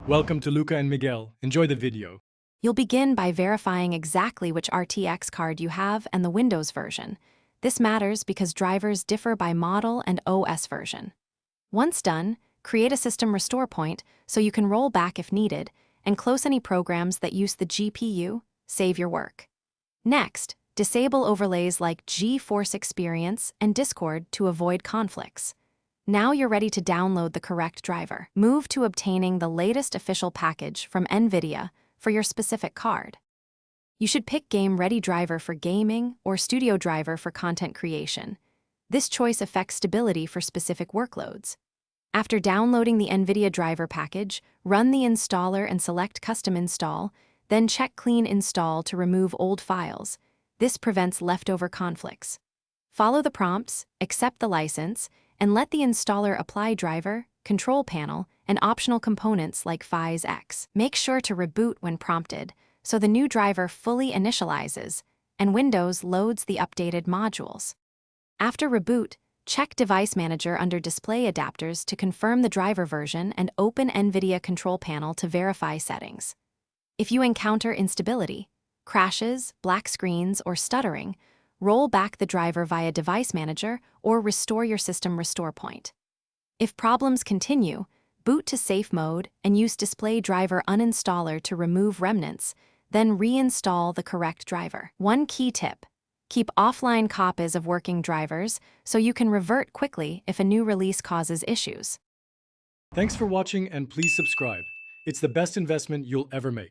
Welcome to Luca and Miguel. Enjoy the video. You'll begin by verifying exactly which RTX card you have and the Windows version. This matters because drivers differ by model and OS version. Once done, create a system restore point so you can roll back if needed and close any programs that use the GPU, save your work. Next, disable overlays like GeForce Experience and Discord to avoid conflicts. Now you're ready to download the correct driver. Move to obtaining the latest official package from NVIDIA for your specific card. You should pick Game Ready Driver for gaming or Studio Driver for content creation. This choice affects stability for specific workloads. After downloading the NVIDIA driver package, run the installer and select Custom Install, then check Clean Install to remove old files. This prevents leftover conflicts. Follow the prompts, accept the license, and let the installer apply driver, control panel, and optional components like FIS X. Make sure to reboot when prompted, so the new driver fully initializes, and Windows loads the updated modules. After reboot, check Device Manager under Display Adapters to confirm the driver version and open NVIDIA Control Panel to verify settings. If you encounter instability, crashes, black screens, or stuttering, roll back the driver via Device Manager or restore your system restore point. If problems continue, boot to safe mode and use Display Driver Uninstaller to remove remnants, then reinstall the correct driver. One key tip: keep offline copies of working drivers so you can revert quickly if a new release causes issues. Thanks for watching and please subscribe. It's the best investment you'll ever make.